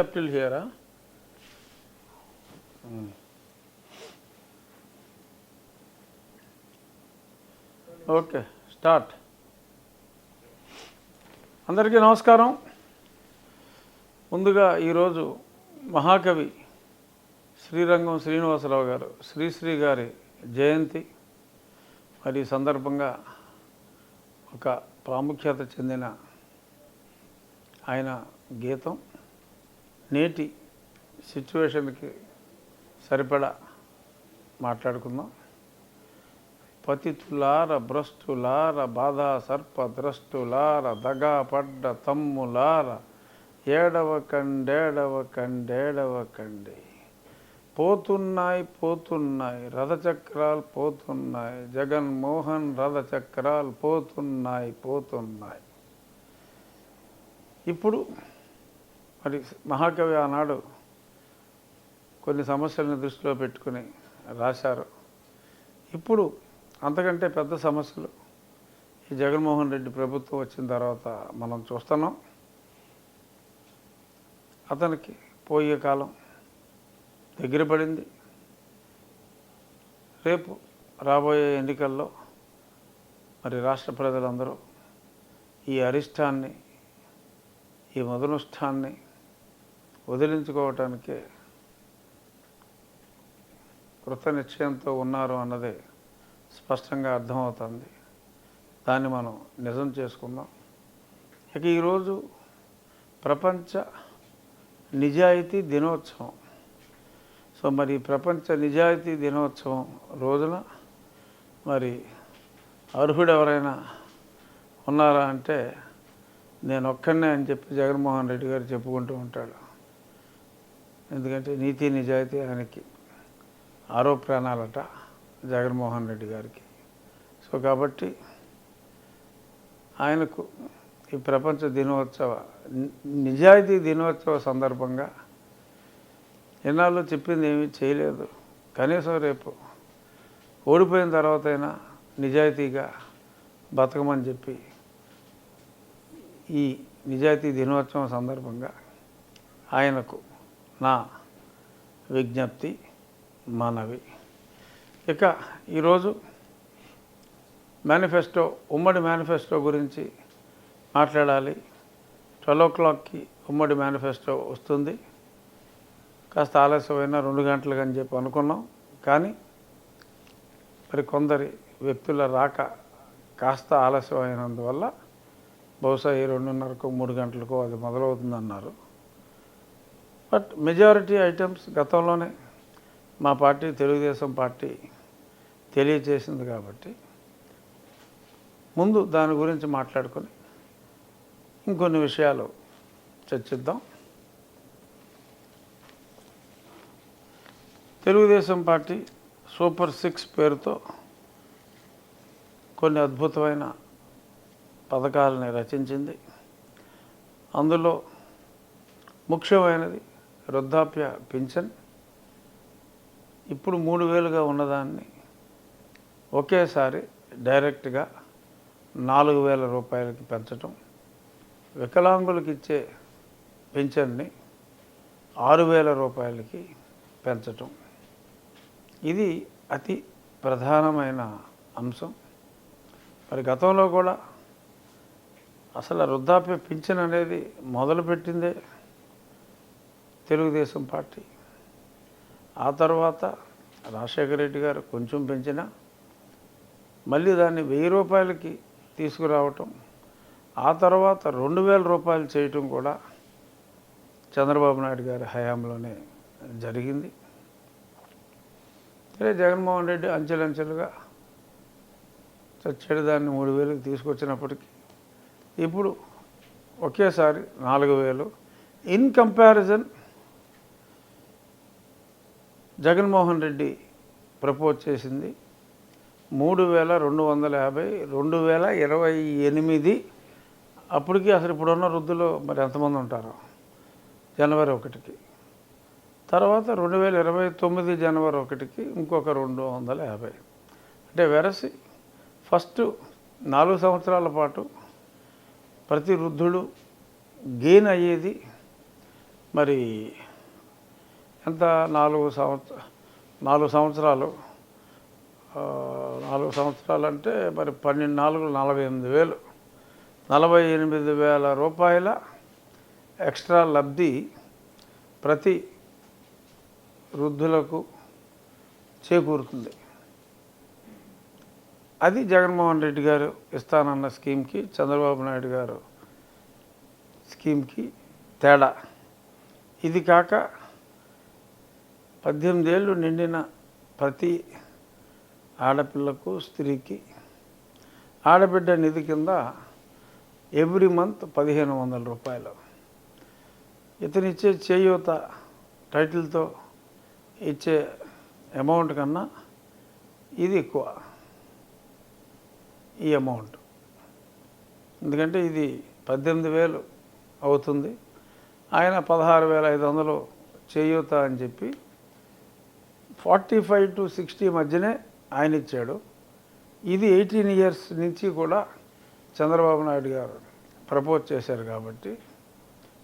Up till here, huh? Okay start. అందరికీ నమస్కారం. ముందుగా ఈరోజు మహాకవి శ్రీరంగం శ్రీనివాసరావు గారు శ్రీశ్రీ గారి జయంతి. మరి ఈ సందర్భంగా ఒక ప్రాముఖ్యత చెందిన ఆయన గీతం నేటి సిచ్యువేషన్కి సరిపడా మాట్లాడుకుందాం. పతితులార భ్రష్టులార బాధా సర్పద్రష్టులార దగా పడ్డ తమ్ములార ఏడవకండి పోతున్నాయి రథచక్రాలు పోతున్నాయి, జగన్మోహన్ రథచక్రాలు పోతున్నాయి. ఇప్పుడు మరి మహాకవి ఆనాడు కొన్ని సమస్యలను దృష్టిలో పెట్టుకుని రాశారు. ఇప్పుడు అంతకంటే పెద్ద సమస్యలు ఈ జగన్మోహన్ రెడ్డి ప్రభుత్వం వచ్చిన తర్వాత మనం చూస్తున్నాం. అతనికి పోయే కాలం దగ్గర పడింది. రేపు రాబోయే ఎన్నికల్లో మరి రాష్ట్ర ప్రజలందరూ ఈ అరిష్టాన్ని, ఈ మధునుష్ఠాన్ని వదిలించుకోవటానికే కృత నిశ్చయంతో ఉన్నారు అన్నదే స్పష్టంగా అర్థమవుతుంది. దాన్ని మనం నిజం చేసుకుందాం. ఇక ఈరోజు ప్రపంచ నిజాయితీ దినోత్సవం. సో మరి ప్రపంచ నిజాయితీ దినోత్సవం రోజున మరి అర్హుడు ఎవరైనా ఉన్నారా అంటే నేను ఒక్కనే అని చెప్పి జగన్మోహన్ రెడ్డి గారు చెప్పుకుంటూ ఉంటాడు. ఎందుకంటే నీతి నిజాయితీ ఆయనకి ఆరో ప్రాణాలట జగన్మోహన్ రెడ్డి గారికి. సో కాబట్టి ఆయనకు ఈ ప్రపంచ నిజాయితీ దినోత్సవ సందర్భంగా ఎన్నాళ్ళు చెప్పింది ఏమీ చేయలేదు. కనీసం రేపు ఓడిపోయిన తర్వాత అయినా నిజాయితీగా బతకమని చెప్పి ఈ నిజాయితీ దినోత్సవం సందర్భంగా ఆయనకు నా విజ్ఞప్తి, మనవి. ఇక ఈరోజు మేనిఫెస్టో, ఉమ్మడి మేనిఫెస్టో గురించి మాట్లాడాలి. 12 o'clockకి ఉమ్మడి మేనిఫెస్టో వస్తుంది. కాస్త ఆలస్యమైన 2 గంటలకు అని చెప్పి అనుకున్నాం. కానీ మరి కొందరి వ్యక్తుల రాక కాస్త ఆలస్యం అయినందువల్ల బహుశా ఈ 2:30కో 3 గంటలకో అది మొదలవుతుందన్నారు. బట్ మెజారిటీ ఐటమ్స్ గతంలోనే మా పార్టీ, తెలుగుదేశం పార్టీ తెలియజేసింది కాబట్టి ముందు దాని గురించి మాట్లాడుకొని ఇంకొన్ని విషయాలు చర్చిద్దాం. తెలుగుదేశం పార్టీ సూపర్ 6 పేరుతో కొన్ని అద్భుతమైన పథకాలని రచించింది. అందులో ముఖ్యమైనది వృద్ధాప్య పింఛన్. ఇప్పుడు 3,000గా ఉన్నదాన్ని ఒకేసారి డైరెక్ట్గా 4,000 రూపాయలకి పెంచటం, వికలాంగులకు ఇచ్చే పింఛన్ని 6,000 రూపాయలకి పెంచటం. ఇది అతి ప్రధానమైన అంశం. మరి గతంలో కూడా అసలు వృద్ధాప్య పింఛన్ అనేది మొదలుపెట్టిందే తెలుగుదేశం పార్టీ. ఆ తర్వాత రాజశేఖర రెడ్డి గారు కొంచెం పెంచినా మళ్ళీ దాన్ని 1,000 రూపాయలకి తీసుకురావటం, ఆ తర్వాత 2,000 రూపాయలు చేయటం కూడా చంద్రబాబు నాయుడు గారి హయాంలోనే జరిగింది. అదే జగన్మోహన్ రెడ్డి అంచెలంచెలుగా చచ్చేడు దాన్ని 3,000కి తీసుకొచ్చినప్పటికీ ఇప్పుడు ఒకేసారి 4,000. In comparison Jaganmohan Reddy propose చేసింది 3,250, 2028. అప్పటికి అసలు ఇప్పుడున్న వృద్ధులు మరి ఎంతమంది ఉంటారో జనవరి 1కి, తర్వాత 2029 జనవరి 1కి ఇంకొక 250. అంటే వెరసి ఫస్ట్ 4 సంవత్సరాల పాటు ప్రతి వృద్ధుడు గెయిన్ అయ్యేది మరి ఎంత 4 సంవత్సరాలు 4 సంవత్సరాలు అంటే మరి 12 48,000 48,000 రూపాయల ఎక్స్ట్రా లబ్ధి ప్రతి వృద్ధులకు చేకూరుతుంది. అది జగన్మోహన్ రెడ్డి గారు ఇస్తానన్న స్కీమ్కి చంద్రబాబు నాయుడు గారు స్కీమ్కి తేడా. ఇది కాక 18 ఏళ్ళు నిండిన ప్రతి ఆడపిల్లకు స్త్రీకి ఆడబిడ్డ నిధి కింద ఎవ్రీ మంత్ 1,500 రూపాయలు. ఇతనిచ్చే చేయూత టైటిల్తో ఇచ్చే అమౌంట్ కన్నా ఇది ఎక్కువ ఈ అమౌంట్. ఎందుకంటే ఇది 18,000 అవుతుంది, ఆయన 16,500 చేయూత అని చెప్పి 45 to 60 మధ్యనే ఆయన ఇచ్చాడు. ఇది 18 years నుంచి కూడా చంద్రబాబు నాయుడు గారు ప్రపోజ్ చేశారు కాబట్టి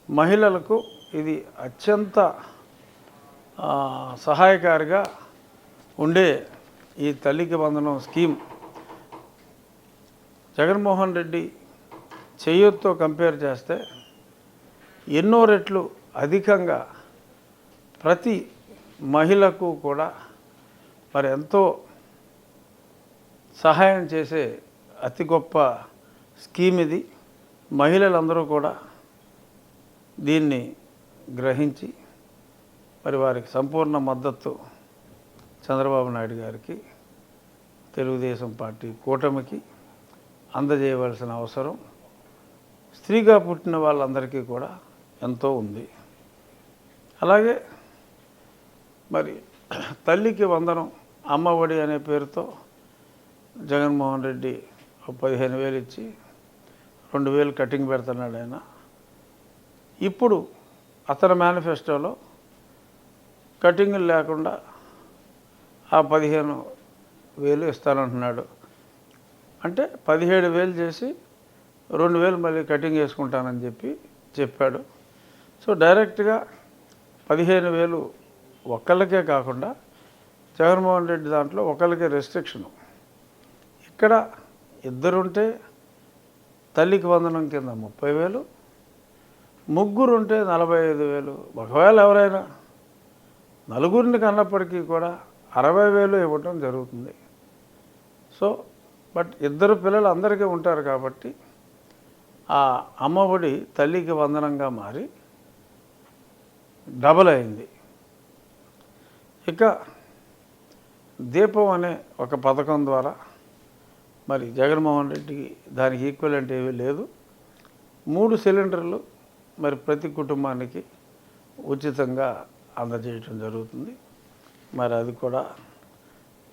మహిళలకు ఇది అత్యంత సహాయకారిగా ఉండే ఈ తల్లికి వందనం స్కీమ్ జగన్మోహన్ రెడ్డి చేయూతతో కంపేర్ చేస్తే ఎన్నో రెట్లు అధికంగా ప్రతి మహిళకు కూడా మరి ఎంతో సహాయం చేసే అతి గొప్ప స్కీమ్ ఇది. మహిళలందరూ కూడా దీన్ని గ్రహించి మరి వారికి సంపూర్ణ మద్దతు చంద్రబాబు నాయుడు గారికి, తెలుగుదేశం పార్టీ కూటమికి అందజేయవలసిన అవసరం స్త్రీగా పుట్టిన వాళ్ళందరికీ కూడా ఎంతో ఉంది. అలాగే మరి తల్లికి వందనం అమ్మ ఒడి అనే పేరుతో జగన్మోహన్ రెడ్డి 15,000 ఇచ్చి 2,000 కటింగ్ పెడుతున్నాడు ఆయన. ఇప్పుడు అతని మేనిఫెస్టోలో కటింగులు లేకుండా ఆ 15,000 ఇస్తానంటున్నాడు. అంటే 17,000 చేసి 2,000 మళ్ళీ కటింగ్ వేసుకుంటానని చెప్పాడు. సో డైరెక్ట్గా 15,000 ఒక్కళ్ళకే కాకుండా జగన్మోహన్ రెడ్డి దాంట్లో ఒకళ్ళకే రెస్ట్రిక్షను. ఇక్కడ ఇద్దరుంటే తల్లికి వందనం కింద 30,000, ముగ్గురుంటే 45,000. ఒకవేళ ఎవరైనా నలుగురిని కన్నప్పటికీ కూడా 60,000 ఇవ్వటం జరుగుతుంది. సో బట్ ఇద్దరు పిల్లలు అందరికీ ఉంటారు కాబట్టి ఆ అమ్మఒడి తల్లికి వందనంగా మారి డబల్ అయింది. ఇక దీపం అనే ఒక పథకం ద్వారా మరి జగన్మోహన్ రెడ్డికి దానికి ఈక్వలెంట్ ఏమీ లేదు. 3 సిలిండర్లు మరి ప్రతి కుటుంబానికి ఉచితంగా అందజేయటం జరుగుతుంది. మరి అది కూడా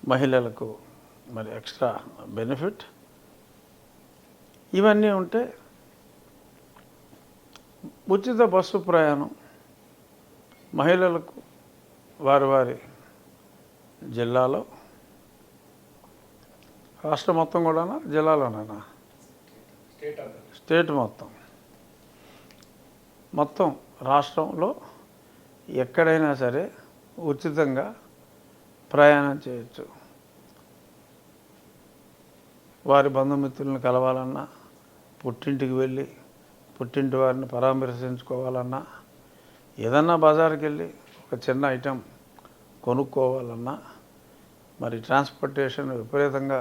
మహిళలకు మరి ఎక్స్ట్రా బెనిఫిట్. ఇవన్నీ ఉంటే ఉచిత బస్సు ప్రయాణం మహిళలకు వారి వారి జిల్లాలో, రాష్ట్రం మొత్తం కూడానా, జిల్లాలోనేనా, స్టేట్ మొత్తం రాష్ట్రంలో ఎక్కడైనా సరే ఉచితంగా ప్రయాణం చేయొచ్చు. వారి బంధుమిత్రులను కలవాలన్నా, పుట్టింటికి వెళ్ళి పుట్టింటి వారిని పరామర్శించుకోవాలన్నా, ఏదన్నా బజార్కి వెళ్ళి ఒక చిన్న ఐటెం కొనుక్కోవాలన్నా, మరి ట్రాన్స్పోర్టేషన్ విపరీతంగా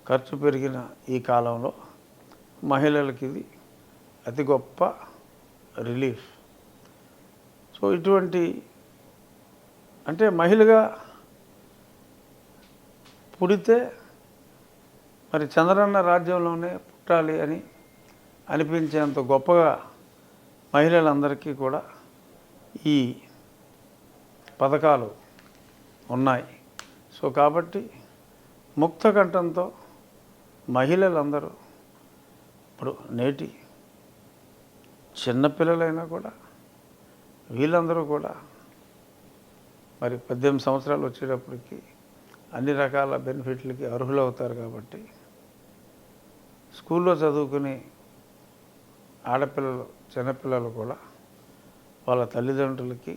ఖర్చు పెరిగిన ఈ కాలంలో మహిళలకి ఇది అతి గొప్ప రిలీఫ్. సో ఇటువంటి అంటే మహిళగా పుడితే మరి చంద్రన్న రాజ్యంలోనే పుట్టాలి అని అనిపించేంత గొప్పగా మహిళలందరికీ కూడా ఈ పథకాలు ఉన్నాయి. సో కాబట్టి ముక్త కంఠంతో మహిళలందరూ ఇప్పుడు నేటి చిన్నపిల్లలైనా కూడా వీళ్ళందరూ కూడా మరి 18 సంవత్సరాలు వచ్చేటప్పటికి అన్ని రకాల బెనిఫిట్లకి అర్హులవుతారు. కాబట్టి స్కూల్లో చదువుకుని ఆడపిల్లలు చిన్నపిల్లలు కూడా వాళ్ళ తల్లిదండ్రులకి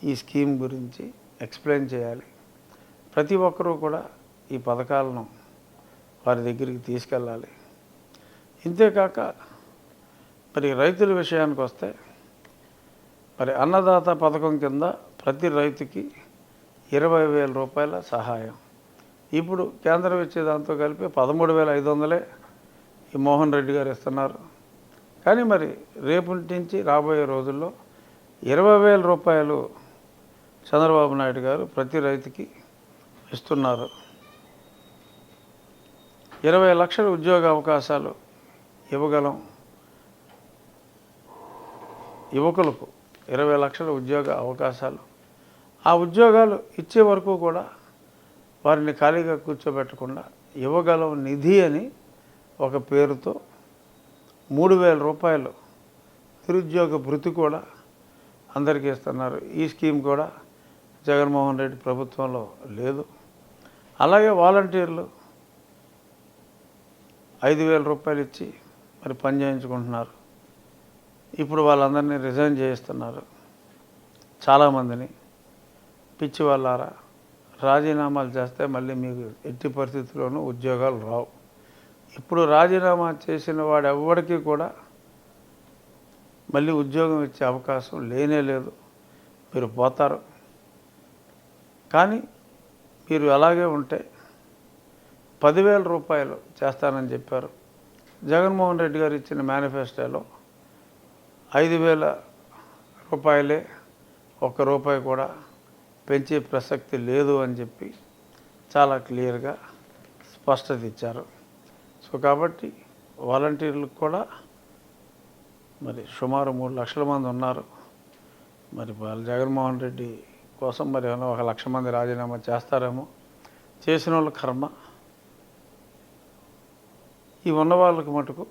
ఈ స్కీమ్ గురించి ఎక్స్ప్లెయిన్ చేయాలి. ప్రతి ఒక్కరూ కూడా ఈ పథకాలను వారి దగ్గరికి తీసుకెళ్ళాలి. ఇంతేకాక మరి రైతుల విషయానికి వస్తే మరి అన్నదాత పథకం కింద ప్రతి రైతుకి 20,000 రూపాయల సహాయం. ఇప్పుడు కేంద్రం ఇచ్చే దాంతో కలిపి 13,500 ఈ మోహన్ రెడ్డి గారు ఇస్తున్నారు. కానీ మరి రేపటి నుంచి రాబోయే రోజుల్లో 20,000 రూపాయలు చంద్రబాబు నాయుడు గారు ప్రతి రైతుకి ఇస్తున్నారు. 20 లక్షల ఉద్యోగ అవకాశాలు ఇవ్వగలం. యువకులకు 20 లక్షల ఉద్యోగ అవకాశాలు. ఆ ఉద్యోగాలు ఇచ్చే వరకు కూడా వారిని ఖాళీగా కూర్చోబెట్టకుండా ఇవ్వగలం నిధి అని ఒక పేరుతో 3,000 రూపాయలు నిరుద్యోగ భృతి కూడా అందరికీ ఇస్తున్నారు. ఈ స్కీమ్ కూడా జగన్మోహన్ రెడ్డి ప్రభుత్వంలో లేదు. అలాగే వాలంటీర్లు 5,000 రూపాయలు ఇచ్చి మరి పని చేయించుకుంటున్నారు. ఇప్పుడు వాళ్ళందరినీ రిజైన్ చేయిస్తున్నారు. చాలామందిని పిచ్చి వాళ్ళారా, రాజీనామాలు చేస్తే మళ్ళీ మీకు ఎట్టి పరిస్థితుల్లోనూ ఉద్యోగాలు రావు. ఇప్పుడు రాజీనామా చేసిన వాడు ఎవ్వడికి కూడా మళ్ళీ ఉద్యోగం ఇచ్చే అవకాశం లేనే లేదు. మీరు పోతారు. కానీ మీరు అలాగే ఉంటే 10,000 రూపాయలు చేస్తానని చెప్పారు. జగన్మోహన్ రెడ్డి గారు ఇచ్చిన మేనిఫెస్టోలో 5,000 రూపాయలే, ₹1 కూడా పెంచే ప్రసక్తి లేదు అని చెప్పి చాలా క్లియర్గా స్పష్టత ఇచ్చారు. సో కాబట్టి వాలంటీర్లకు కూడా మరి సుమారు 3 లక్షల మంది ఉన్నారు. మరి వాళ్ళు జగన్మోహన్ రెడ్డి కోసం మరి ఏమైనా 1 లక్ష మంది రాజీనామా చేస్తారేమో. చేసిన వాళ్ళ కర్మ. ఈ ఉన్న వాళ్ళకి మటుకు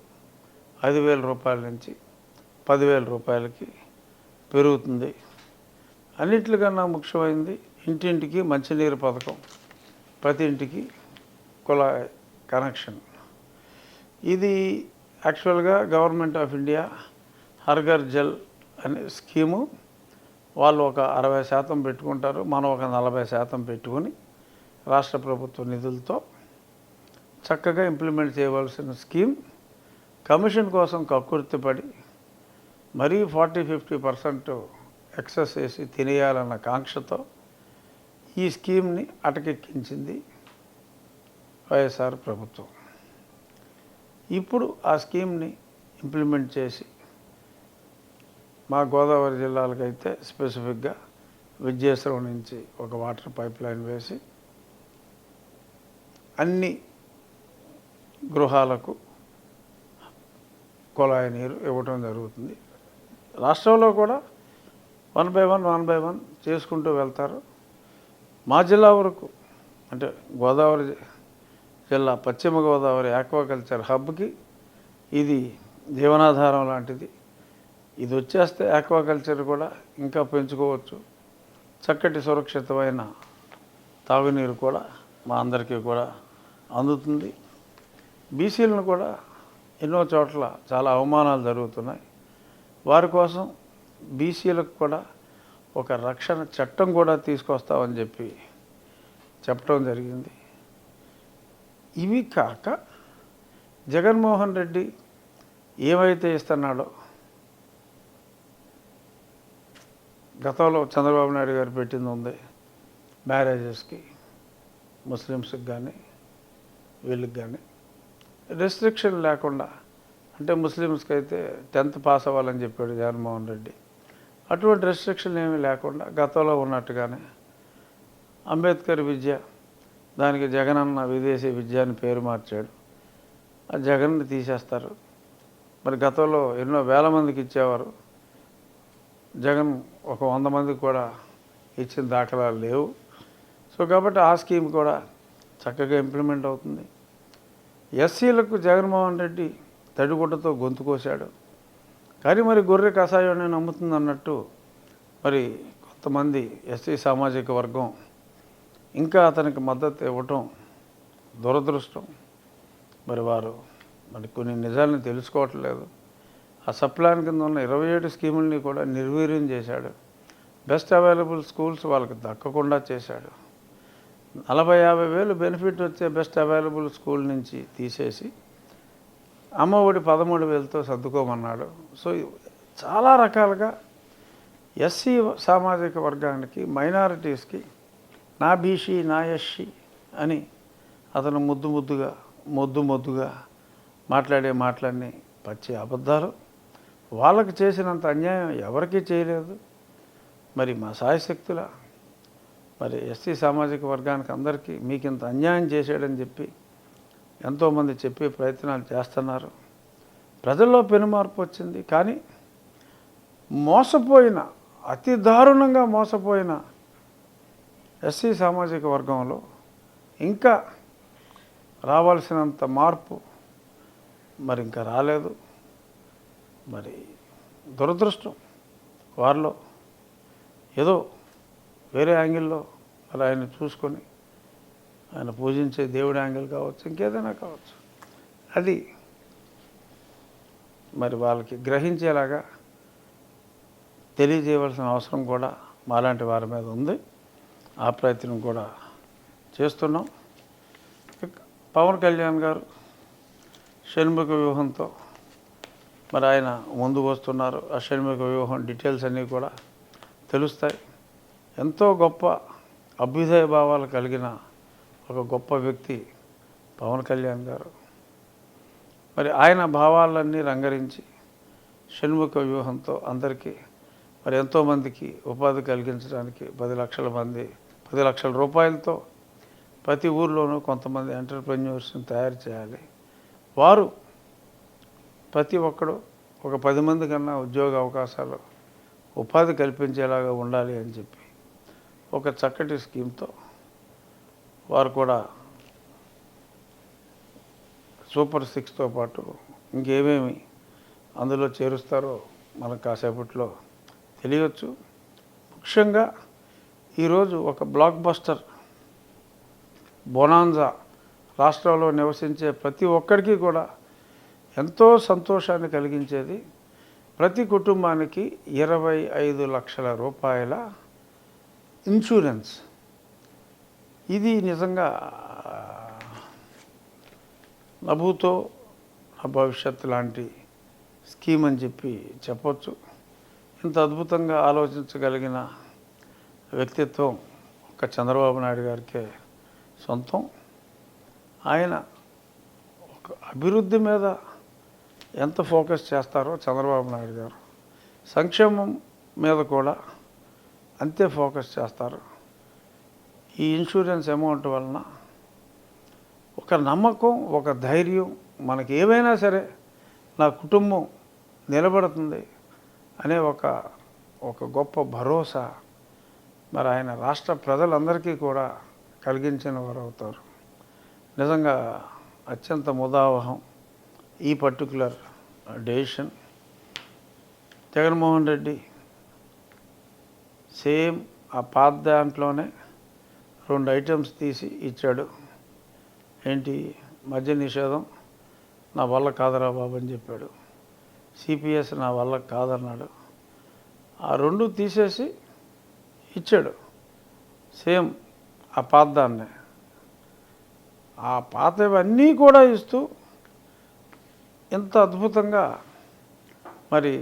5,000 రూపాయల నుంచి 10,000 రూపాయలకి పెరుగుతుంది. అన్నింటికన్నా ముఖ్యమైనది ఇంటింటికి మంచినీరు పథకం, ప్రతి ఇంటికి కుళాయి కనెక్షన్. ఇది యాక్చువల్గా government of India Har Ghar Jal అనే స్కీము. వాళ్ళు ఒక 60% పెట్టుకుంటారు, మనం ఒక 40% పెట్టుకుని రాష్ట్ర ప్రభుత్వ నిధులతో చక్కగా ఇంప్లిమెంట్ చేయవలసిన స్కీమ్. కమిషన్ కోసం కక్కుర్తిపడి మరీ 40-50% ఎక్సెస్ చేసి తినేయాలన్న కాంక్షతో ఈ స్కీమ్ని అటకెక్కించింది వైఎస్ఆర్ ప్రభుత్వం. ఇప్పుడు ఆ స్కీమ్ని ఇంప్లిమెంట్ చేసి మా గోదావరి జిల్లాలకైతే స్పెసిఫిక్గా విద్యేశ్వరం నుంచి ఒక వాటర్ పైప్ లైన్ వేసి అన్ని గృహాలకు కుళాయి నీరు ఇవ్వటం జరుగుతుంది. రాష్ట్రంలో కూడా 1 by 1 చేసుకుంటూ వెళ్తారు. మా జిల్లా వరకు అంటే గోదావరి జిల్లా పశ్చిమ గోదావరి ఆక్వాకల్చర్ హబ్కి ఇది జీవనాధారం లాంటిది. ఇది వచ్చేస్తే ఆక్వాకల్చర్ కూడా ఇంకా పెంచుకోవచ్చు. చక్కటి సురక్షితమైన తాగునీరు కూడా మా అందరికీ కూడా అందుతుంది. బీసీలను కూడా ఎన్నో చోట్ల చాలా అవమానాలు జరుగుతున్నాయి. వారి కోసం బీసీలకు కూడా ఒక రక్షణ చట్టం కూడా తీసుకొస్తామని చెప్పి చెప్పడం జరిగింది. ఇవి కాక జగన్మోహన్ రెడ్డి ఏమైతే ఇస్తున్నాడో గతంలో చంద్రబాబు నాయుడు గారు పెట్టింది ఉంది. మ్యారేజెస్కి ముస్లిమ్స్కి కానీ వీళ్ళకి కానీ రెస్ట్రిక్షన్ లేకుండా, అంటే ముస్లిమ్స్కి అయితే 10th పాస్ అవ్వాలని చెప్పాడు జగన్మోహన్ రెడ్డి. అటువంటి రెస్ట్రిక్షన్ ఏమీ లేకుండా గతంలో ఉన్నట్టుగానే అంబేద్కర్ విద్య, దానికి జగనన్న విదేశీ విద్య అని పేరు మార్చాడు. ఆ జగన్ని తీసేస్తారు. మరి గతంలో ఎన్నో వేల మందికి ఇచ్చేవారు. జగన్ ఒక 100 మందికి కూడా ఇచ్చిన దాఖలాలు లేవు. సో కాబట్టి ఆ స్కీమ్ కూడా చక్కగా ఇంప్లిమెంట్ అవుతుంది. ఎస్సీలకు జగన్మోహన్ రెడ్డి తడిగుడ్డతో గొంతు కోశాడు. కానీ మరి గొర్రె కషాయాన్ని నమ్ముతుంది అన్నట్టు మరి కొంతమంది ఎస్సీ సామాజిక వర్గం ఇంకా అతనికి మద్దతు ఇవ్వటం దురదృష్టం. మరి వారు మరి కొన్ని నిజాలను తెలుసుకోవట్లేదు. ఆ సప్లాన్ కింద ఉన్న 27 స్కీముల్ని కూడా నిర్వీర్యం చేశాడు. బెస్ట్ అవైలబుల్ స్కూల్స్ వాళ్ళకి దక్కకుండా చేశాడు. 40-50 వేలు బెనిఫిట్ వచ్చే బెస్ట్ అవైలబుల్ స్కూల్ నుంచి తీసేసి అమ్మఒడి 13,000తో సర్దుకోమన్నాడు. సో చాలా రకాలుగా ఎస్సీ సామాజిక వర్గానికి, మైనారిటీస్కి నా బీసీ నా ఎస్సీ అని అతను మొద్దుగా మాట్లాడే మాటలన్నీ పచ్చి అబద్ధాలు. వాళ్ళకి చేసినంత అన్యాయం ఎవరికీ చేయలేదు. మరి మా సాయశక్తుల మరి ఎస్సీ సామాజిక వర్గానికి అందరికీ మీకు ఇంత అన్యాయం చేశాడని చెప్పి ఎంతోమంది చెప్పే ప్రయత్నాలు చేస్తున్నారు. ప్రజల్లో పెనుమార్పు వచ్చింది. కానీ మోసపోయిన, అతి దారుణంగా మోసపోయిన ఎస్సీ సామాజిక వర్గంలో ఇంకా రావాల్సినంత మార్పు మరి ఇంకా రాలేదు. మరి దురదృష్టం వారిలో ఏదో వేరే యాంగిల్లో మరి ఆయన చూసుకొని ఆయన పూజించే దేవుడి యాంగిల్ కావచ్చు, ఇంకేదైనా కావచ్చు, అది మరి వాళ్ళకి గ్రహించేలాగా తెలియజేయవలసిన అవసరం కూడా మాలాంటి వారి మీద ఉంది. ఆ ప్రయత్నం కూడా చేస్తున్నాం. పవన్ కళ్యాణ్ గారు షణ్ముఖ వ్యూహంతో మరి ఆయన ముందుకు వస్తున్నారు. ఆ షణ్ముఖ వ్యూహం డీటెయిల్స్ అన్నీ కూడా తెలుస్తాయి. ఎంతో గొప్ప అభ్యుదయ భావాలు కలిగిన ఒక గొప్ప వ్యక్తి పవన్ కళ్యాణ్ గారు. మరి ఆయన భావాలన్నీ రంగరించి షణ్ముఖ వ్యూహంతో అందరికీ మరి ఎంతోమందికి ఉపాధి కలిగించడానికి 10 లక్షల రూపాయలతో ప్రతి ఊర్లోనూ కొంతమంది ఎంటర్‌ప్రెన్యూర్స్ని తయారు చేయాలి. వారు ప్రతి ఒక్కడు ఒక 10 మంది కన్నా ఉద్యోగ అవకాశాలు, ఉపాధి కల్పించేలాగా ఉండాలి అని చెప్పి ఒక చక్కటి స్కీమ్తో వారు కూడా సూపర్ 6తో పాటు ఇంకేమేమి అందులో చేరుస్తారో మనకు కాసేపట్లో తెలియవచ్చు. ముఖ్యంగా ఈరోజు ఒక బ్లాక్ బస్టర్ బొనాన్జా రాష్ట్రంలో నివసించే ప్రతి ఒక్కరికి కూడా ఎంతో సంతోషాన్ని కలిగించేది. ప్రతి కుటుంబానికి 25 లక్షల రూపాయల ఇన్సూరెన్స్. ఇది నిజంగా నభూతో భవిష్యత్ లాంటి స్కీమ్ అని చెప్పి చెప్పొచ్చు. ఇంత అద్భుతంగా ఆలోచించగలిగిన వ్యక్తిత్వం ఒక చంద్రబాబు నాయుడు గారికే సొంతం. ఆయన ఒక అభివృద్ధి మీద ఎంత ఫోకస్ చేస్తారో చంద్రబాబు నాయుడు గారు సంక్షేమం మీద కూడా అంతే ఫోకస్ చేస్తారు. ఈ ఇన్సూరెన్స్ అమౌంట్ వలన ఒక నమ్మకం, ఒక ధైర్యం, మనకి ఏమైనా సరే నా కుటుంబం నిలబడుతుంది అనే ఒక గొప్ప భరోసా మరి ఆయన రాష్ట్ర ప్రజలందరికీ కూడా కలిగించిన వారు అవుతారు. నిజంగా అత్యంత ముదావహం ఈ particular decision. Jaganmohan Reddy same ఆ పాత దాంట్లోనే 2 ఐటమ్స్ తీసి ఇచ్చాడు. ఏంటి, మద్య నిషేధం నా వల్ల కాదరా బాబు అని చెప్పాడు. సిపిఎస్ నా వల్ల కాదన్నాడు. ఆ 2 తీసేసి ఇచ్చాడు. సేమ్ ఆ పాత దాన్నే, ఆ పాతవన్నీ కూడా ఇస్తూ ఎంత అద్భుతంగా మరి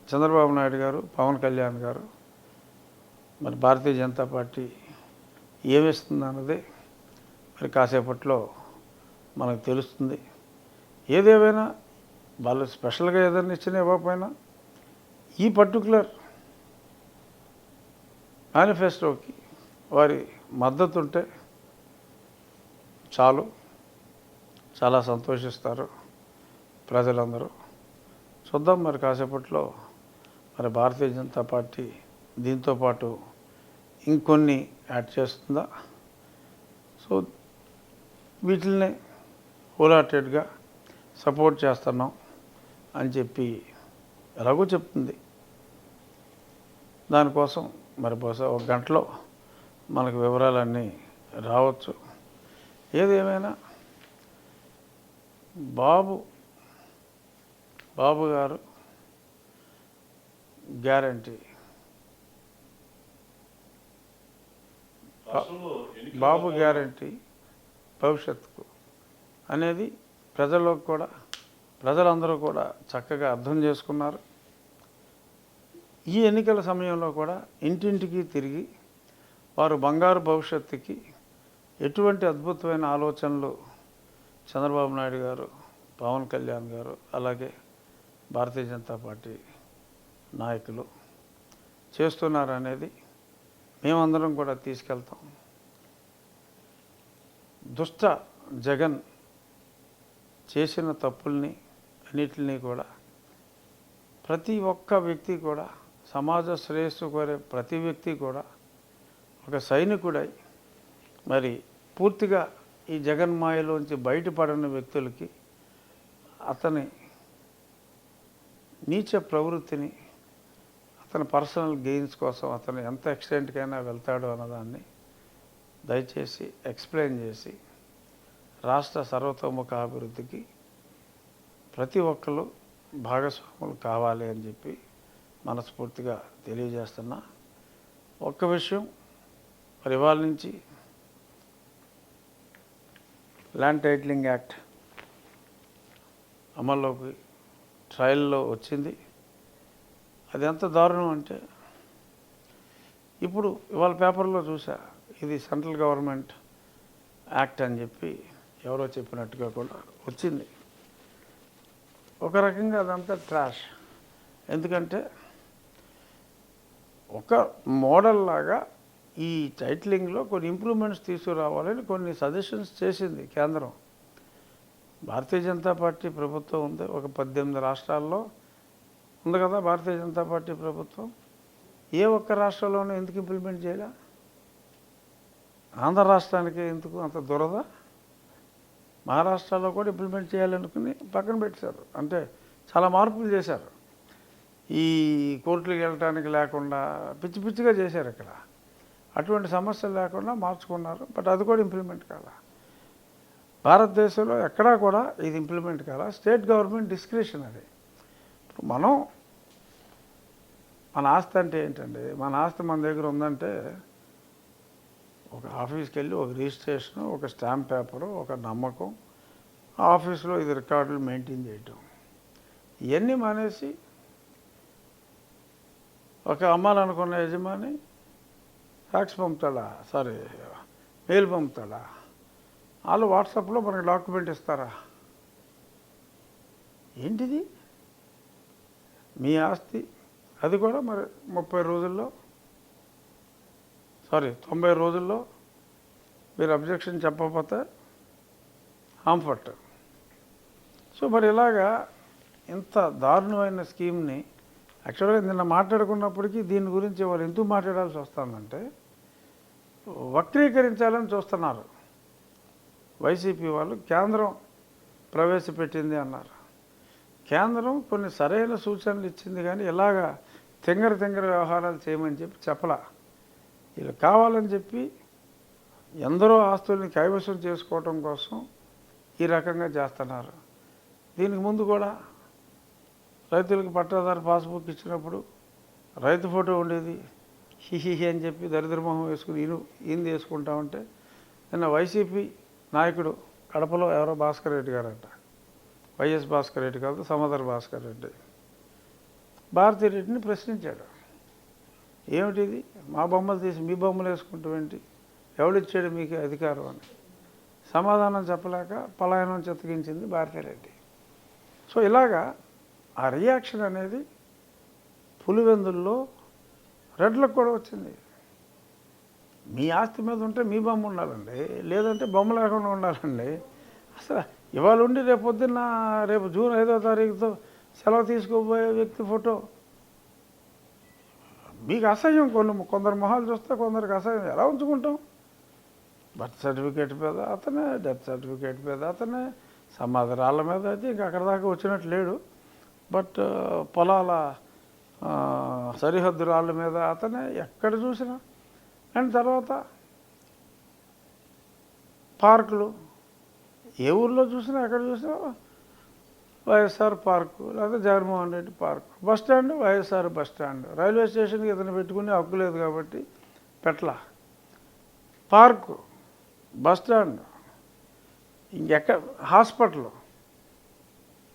చంద్రబాబు నాయుడు గారు, పవన్ కళ్యాణ్ గారు, మరి భారతీయ జనతా పార్టీ ఏమిస్తుంది అన్నది మరి కాసేపట్లో మనకు తెలుస్తుంది. ఏదేమైనా వాళ్ళు స్పెషల్గా ఏదైనా ఇచ్చినా ఇవ్వకపోయినా ఈ పర్టికులర్ మేనిఫెస్టోకి వారి మద్దతు ఉంటే చాలు, చాలా సంతోషిస్తారు ప్రజలందరూ. చూద్దాం మరి కాసేపట్లో మరి భారతీయ జనతా పార్టీ దీంతోపాటు ఇంకొన్ని యాడ్ చేస్తుందా. సో వీటిల్ని హోల్హార్టెడ్గా సపోర్ట్ చేస్తున్నాం అని చెప్పి ఎలాగో చెప్తుంది. దానికోసం మరి బహుశా 1 గంటలో మనకు వివరాలన్నీ రావచ్చు. ఏదేమైనా బాబు గారు గ్యారంటీ, బాబు గ్యారంటీ భవిష్యత్తుకు అనేది ప్రజలకు కూడా, ప్రజలందరూ కూడా చక్కగా అర్థం చేసుకున్నారు. ఈ ఎన్నికల సమయంలో కూడా ఇంటింటికి తిరిగి వారు బంగారు భవిష్యత్తుకి ఎటువంటి అద్భుతమైన ఆలోచనలు చంద్రబాబు నాయుడు గారు, పవన్ కళ్యాణ్ గారు, అలాగే భారతీయ జనతా పార్టీ నాయకులు చేస్తున్నారనేది మేమందరం కూడా తీసుకెళ్తాం. దుష్ట జగన్ చేసిన తప్పుల్ని అన్నిటిని కూడా ప్రతి ఒక్క వ్యక్తి కూడా, సమాజ శ్రేయస్సు కోరే ప్రతి వ్యక్తి కూడా ఒక సైనికుడై మరి పూర్తిగా ఈ జగన్మాయలోంచి బయటపడిన వ్యక్తులకి అతని నీచ ప్రవృత్తిని, అతని పర్సనల్ గెయిన్స్ కోసం అతను ఎంత ఎక్స్టెంట్కైనా వెళ్తాడు అన్నదాన్ని దయచేసి ఎక్స్ప్లెయిన్ చేసి రాష్ట్ర సర్వతోముఖ అభివృద్ధికి ప్రతి ఒక్కరు భాగస్వాములు కావాలి అని చెప్పి మనస్ఫూర్తిగా తెలియజేస్తున్నా. ఒక్క విషయం, మరి ఇవాళ నుంచి ల్యాండ్ టైటిలింగ్ యాక్ట్ అమల్లోకి ట్రయల్లో వచ్చింది. అది ఎంత దారుణం అంటే, ఇప్పుడు ఇవాళ పేపర్లో చూసా, ఇది సెంట్రల్ గవర్నమెంట్ యాక్ట్ అని చెప్పి ఎవరో చెప్పినట్టుగా కూడా వచ్చింది. ఒక రకంగా అదంతా ట్రాష్. ఎందుకంటే ఒక మోడల్ లాగా ఈ టైటిలింగ్లో కొన్ని ఇంప్రూవ్మెంట్స్ తీసుకురావాలని కొన్ని సజెషన్స్ చేసింది కేంద్రం. భారతీయ జనతా పార్టీ ప్రభుత్వం ఉంది, ఒక 18 రాష్ట్రాల్లో ఉంది కదా భారతీయ జనతా పార్టీ ప్రభుత్వం. ఏ ఒక్క రాష్ట్రంలోనూ ఎందుకు ఇంప్లిమెంట్ చేయలే? ఆంధ్ర రాష్ట్రానికి ఎందుకు అంత దురద? మహారాష్ట్రలో కూడా ఇంప్లిమెంట్ చేయాలనుకుని పక్కన పెట్టారు. అంటే చాలా మార్పులు చేశారు. ఈ కోర్టులకు వెళ్ళటానికి లేకుండా పిచ్చి పిచ్చిగా చేశారు ఇక్కడ. అటువంటి సమస్యలు లేకుండా మార్చుకున్నారు. బట్ అది కూడా ఇంప్లిమెంట్ కాలా. భారతదేశంలో ఎక్కడా కూడా ఇది ఇంప్లిమెంట్ కాలా. స్టేట్ గవర్నమెంట్ డిస్క్రిషన్ అది. ఇప్పుడు మన ఆస్తి అంటే ఏంటండి? మన ఆస్తి మన దగ్గర ఉందంటే ఒక ఆఫీస్కి వెళ్ళి ఒక రిజిస్ట్రేషను, ఒక స్టాంప్ పేపరు, ఒక నమ్మకం, ఆఫీస్లో ఇది రికార్డులు మెయింటైన్ చేయటం, ఇవన్నీ మానేసి ఒక అమ్మాలనుకున్న యజమాని ఫ్యాక్స్ పంపుతాడా, మెయిల్ పంపుతాడా? వాళ్ళు వాట్సాప్లో మనకి డాక్యుమెంట్ ఇస్తారా? ఏంటిది? మీ ఆస్తి అది కూడా మరి 90 రోజుల్లో మీరు అబ్జెక్షన్ చెప్పకపోతే హాంఫర్ట్. సో మరి ఇలాగా ఇంత దారుణమైన స్కీమ్ని యాక్చువల్గా నిన్న మాట్లాడుకున్నప్పటికీ దీని గురించి వాళ్ళు ఎందుకు మాట్లాడాల్సి వస్తుందంటే, వక్రీకరించాలని చూస్తున్నారు వైసీపీ వాళ్ళు. కేంద్రం ప్రవేశపెట్టింది అన్నారు. కేంద్రం కొన్ని సరైన సూచనలు ఇచ్చింది, కానీ ఇలాగా తింగర వ్యవహారాలు చేయమని చెప్పి చెప్పలా. వీళ్ళు కావాలని చెప్పి ఎందరో ఆస్తుల్ని కైవసం చేసుకోవటం కోసం ఈ రకంగా చేస్తున్నారు. దీనికి ముందు కూడా రైతులకు పట్టాదారు పాస్బుక్ ఇచ్చినప్పుడు రైతు ఫోటో ఉండేది. హిహిహి అని చెప్పి దరిద్రమొహం వేసుకుని ఈయన వేసుకుంటా ఉంటే నిన్న వైసీపీ నాయకుడు కడపలో ఎవరో భాస్కర్ రెడ్డి గారంట, వైఎస్ భాస్కర్ రెడ్డి కాదు, సమదర్ భాస్కర్ రెడ్డి, భారతీ రెడ్డిని ప్రశ్నించాడు. ఏమిటిది? మా బొమ్మలు తీసి మీ బొమ్మలు వేసుకుంటాం ఏంటి? ఎవడిచ్చాడు మీకు అధికారం అని సమాధానం చెప్పలేక పలాయనం చెత్తగించింది భారతీ రెడ్డి. సో ఇలాగా ఆ రియాక్షన్ అనేది పులివెందుల్లో రెడ్లకు కూడా వచ్చింది. మీ ఆస్తి మీద ఉంటే మీ బొమ్మ ఉండాలండి, లేదంటే బొమ్మ లేకుండా ఉండాలండి. అసలు ఇవాళ ఉండి రేపు జూన్ 5వ తారీఖుతో సెలవు తీసుకోబోయే వ్యక్తి ఫోటో మీకు అసహ్యం. కొందరు మొహాలు చూస్తే కొందరికి అసహ్యం. ఎలా ఉంచుకుంటాం? బర్త్ సర్టిఫికేట్ మీద అతనే, డెత్ సర్టిఫికేట్ మీద అతనే, సమాధి రాళ్ళ మీద అయితే ఇంక అక్కడ దాకా వచ్చినట్టు లేడు. బట్ పొలాల సరిహద్దు రాళ్ళ మీద అతనే, ఎక్కడ చూసినా. అండ్ తర్వాత పార్కులు, ఏ ఊర్లో చూసినా ఎక్కడ చూసినా వైఎస్ఆర్ పార్కు లేదా Jaganmohan Reddy park, bus stand YSR bus stand. Railway స్టేషన్కి ఇతను పెట్టుకునే హక్కు లేదు కాబట్టి పెట్ల. పార్కు, బస్ స్టాండ్, ఇంకెక్కడ హాస్పిటల్,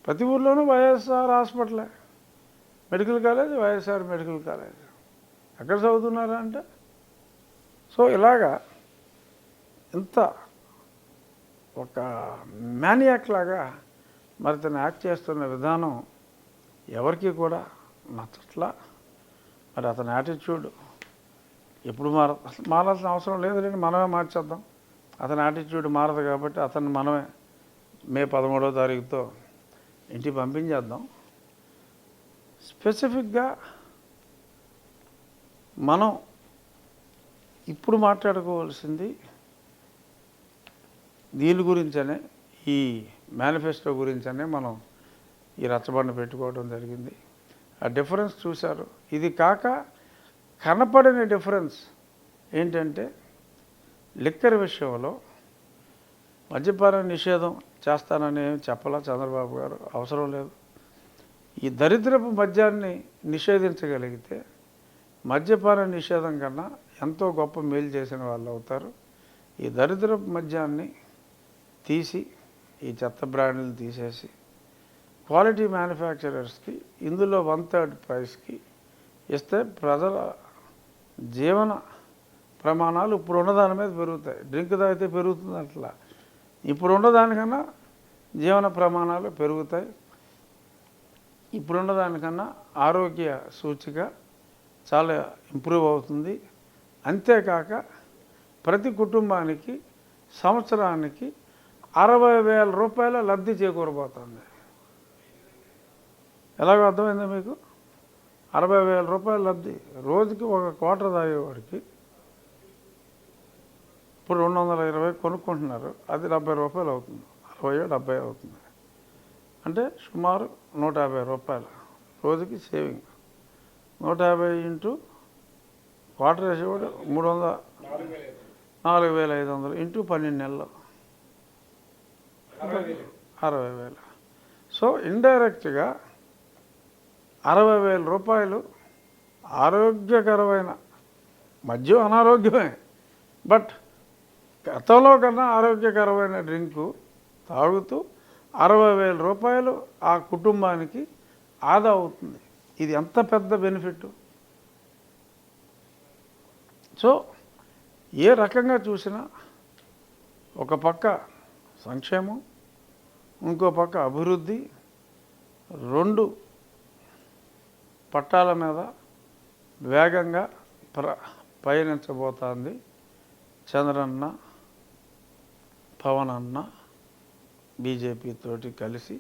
ప్రతి ఊర్లోనూ వైఎస్ఆర్ హాస్పిటలే, medical college YSR medical college. ఎక్కడ చదువుతున్నారా అంటే సో ఇలాగా ఇంత ఒక మ్యానియాక్ లాగా మరి తను యాక్ట్ చేస్తున్న విధానం ఎవరికి కూడా నచ్చట్లా. మరి అతని యాటిట్యూడ్ ఎప్పుడు మారాల్సిన అవసరం లేదులేండి, మనమే మార్చేద్దాం. అతని యాటిట్యూడ్ మారదు కాబట్టి అతన్ని మనమే మే 13వ తారీఖుతో ఇంటికి పంపించేద్దాం. స్పెసిఫిక్గా మనం ఇప్పుడు మాట్లాడుకోవాల్సింది దీని గురించనే, ఈ మేనిఫెస్టో గురించనే మనం ఈ రచ్చబండ పెట్టుకోవడం జరిగింది. ఆ డిఫరెన్స్ చూశారు. ఇది కాక కనపడని డిఫరెన్స్ ఏంటంటే లిక్కర్ విషయంలో మద్యపాన నిషేధం చేస్తానని చెప్పలా చంద్రబాబు గారు, అవసరం లేదు. ఈ దరిద్రపు మద్యాన్ని నిషేధించగలిగితే మద్యపాన నిషేధం కన్నా ఎంతో గొప్ప మేలు చేసిన వాళ్ళు అవుతారు. ఈ దరిద్రపు మద్యాన్ని తీసి, ఈ చెత్త బ్రాండ్లు తీసేసి క్వాలిటీ మ్యానుఫ్యాక్చరర్స్కి ఇందులో 1/3 ప్రైస్కి ఇస్తే ప్రజల జీవన ప్రమాణాలు ఇప్పుడు ఉన్నదాని మీద పెరుగుతాయి. డ్రింక్ తాగితే పెరుగుతుంది అట్లా, ఇప్పుడు ఉన్నదానికన్నా జీవన ప్రమాణాలు పెరుగుతాయి. ఇప్పుడున్నదానికన్నా ఆరోగ్య సూచిక చాలా ఇంప్రూవ్ అవుతుంది. అంతేకాక ప్రతి కుటుంబానికి సంవత్సరానికి 60,000 రూపాయల లబ్ధి చేకూరబోతుంది. ఎలాగో అర్థమైందా మీకు? 60,000 రూపాయల లబ్ధి. రోజుకి ఒక క్వార్టర్ తాగేవాడికి ఇప్పుడు 220 కొనుక్కుంటున్నారు, అది 70 రూపాయలు అవుతుంది, 60-70 అవుతుంది. అంటే సుమారు 150 రూపాయలు రోజుకి సేవింగ్. 150 ఇంటూ క్వార్టర్ వేసేవాడు 4,500 ఇంటూ 12 నెలలు 60,000. సో ఇండైరెక్ట్గా 60,000 రూపాయలు ఆరోగ్యకరమైన మద్యం అనారోగ్యమే, బట్ గతంలో కన్నా ఆరోగ్యకరమైన డ్రింకు తాగుతూ 60,000 రూపాయలు ఆ కుటుంబానికి ఆదా అవుతుంది. ఇది ఎంత పెద్ద బెనిఫిట్. సో ఏ రకంగా చూసినా ఒక పక్క సంక్షేమం, ఇంకో పక్క అభివృద్ధి, రెండు పట్టాల మీద వేగంగా పయనించబోతోంది చంద్రన్న, పవన్ అన్న బీజేపీ తోటి కలిసి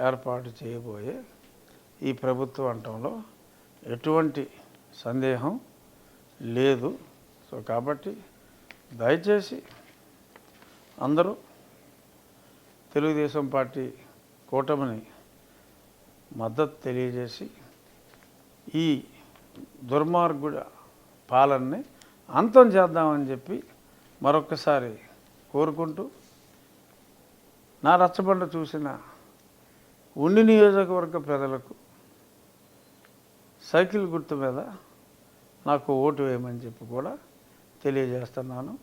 ఏర్పాటు చేయబోయే ఈ ప్రభుత్వం అంటంలో ఎటువంటి సందేహం లేదు. సో కాబట్టి దయచేసి అందరూ తెలుగుదేశం పార్టీ కూటమిని మద్దతు తెలియజేసి ఈ దుర్మార్గుడ పాలనని అంతం చేద్దామని చెప్పి మరొక్కసారి కోరుకుంటూ, నా రచ్చబండ చూసిన ఉండి నియోజకవర్గ ప్రజలకు సైకిల్ గుర్తు మీద నాకు ఓటు వేయమని చెప్పి కూడా తెలియజేస్తున్నాను.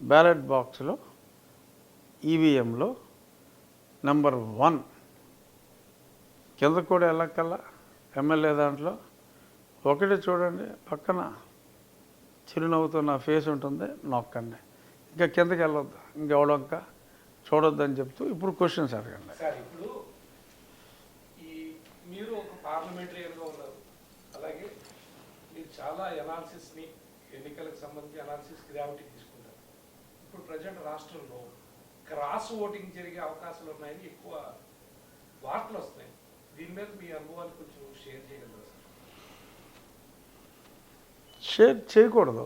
బ్యాలెట్ బాక్స్లో ఈవీఎంలో నెంబర్ 1 కింద కూడా వెళ్ళక్కల్లా ఎమ్మెల్యే దాంట్లో ఒకటి చూడండి, పక్కన చిరునవ్వుతో నా ఫేస్ ఉంటుంది, నొక్కండి. ఇంకా కిందకి వెళ్ళొద్దు, ఇంకెవడొక్క చూడొద్దని చెప్తూ ఇప్పుడు క్వశ్చన్స్ అడగండి. సార్, ఇప్పుడు మీరు ఒక పార్లమెంటరీగా ఉన్నారు, అలాగే మీరు చాలా ఎనాలిసిస్ని, ఎన్నికలకు సంబంధించి ఎనాలిసిస్ గ్రావిటీ తీసుకుంటారు. ఇప్పుడు ప్రజెంట్ రాష్ట్రంలో క్రాస్ ఓటింగ్ జరిగే అవకాశాలు ఉన్నాయని ఎక్కువ వార్తలు వస్తాయి. దీని మీద మీ అనుభవాలు కొంచెం షేర్ చేయగలరా సార్? షేర్ చేయకూడదు.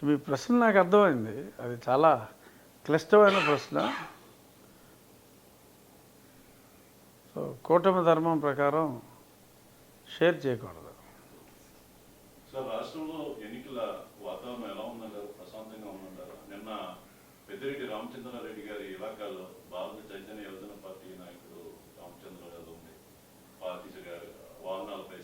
మీ ప్రశ్న నాకు అర్థమైంది, అది చాలా క్లిష్టమైన ప్రశ్న. సో కూటమి ధర్మం ప్రకారం షేర్ చేయకూడదు. సార్, రాష్ట్రంలో ఎన్నికల వాతావరణం ఎలా ఉందంటారు? ప్రశాంతంగా ఉందంటారా? నిన్న పెద్దిరెడ్డి రామచంద్రారెడ్డి గారి ఇలాకాలో భారత చైతన్య యువజన పార్టీ నాయకుడు రామచంద్ర యాదవ్ పార్టీ గారు వాహనాలపై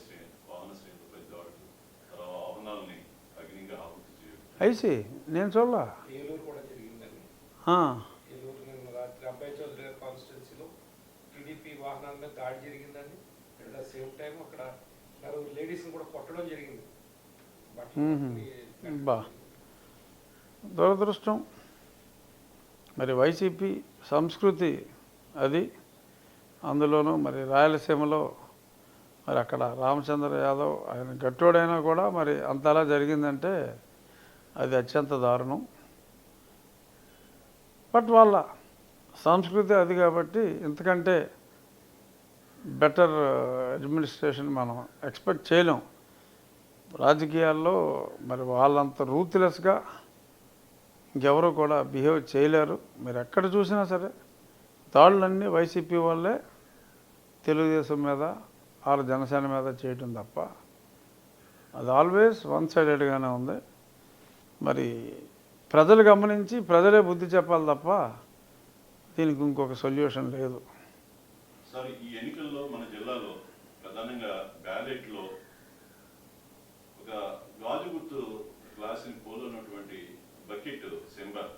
వాహన శ్రేణులపై దాడులు, తర్వాత వాహనాలని అగ్నిగా ఆహుతి చేయడం. ఐసి నేను చూడలా. ఏలూరు కూడా జరిగిందండి. ఏలూరు నిన్న రాత్రి అబ్బాయి చౌదరి గారి కాన్స్టిట్యున్సీలో టీడీపీ వాహనాల మీద దాడి జరిగిందండి. అట్ ద సేమ్ టైం అక్కడ నలుగురు లేడీస్ని కూడా కొట్టడం జరిగింది. బా దురదృష్టం. మరి వైసీపీ సంస్కృతి అది, అందులోనూ మరి రాయలసీమలో మరి అక్కడ రామచంద్ర యాదవ్ ఆయన గట్టోడైనా కూడా మరి అంతలా జరిగిందంటే అది అత్యంత దారుణం. బట్ వాళ్ళ సంస్కృతి అది కాబట్టి ఇంతకంటే బెటర్ అడ్మినిస్ట్రేషన్ మనం ఎక్స్పెక్ట్ చేయలేం. రాజకీయాల్లో మరి వాళ్ళంత రూత్లెస్గా ఇంకెవరూ కూడా బిహేవ్ చేయలేరు. మీరు ఎక్కడ చూసినా సరే దాడులన్నీ వైసీపీ వాళ్ళే తెలుగుదేశం మీద వాళ్ళ జనసేన మీద చేయటం తప్ప అది ఆల్వేస్ వన్ సైడెడ్గానే ఉంది. మరి ప్రజలు గమనించి ప్రజలే బుద్ధి చెప్పాలి తప్ప దీనికి ఇంకొక సొల్యూషన్ లేదు. సార్, ఈ ఎన్నికల్లో మన జిల్లాలో ప్రధానంగా బ్యాలెట్లో ఒక గాజు గుర్తు గ్లాసుని పోలున్నటువంటి బకెట్ సింబల్,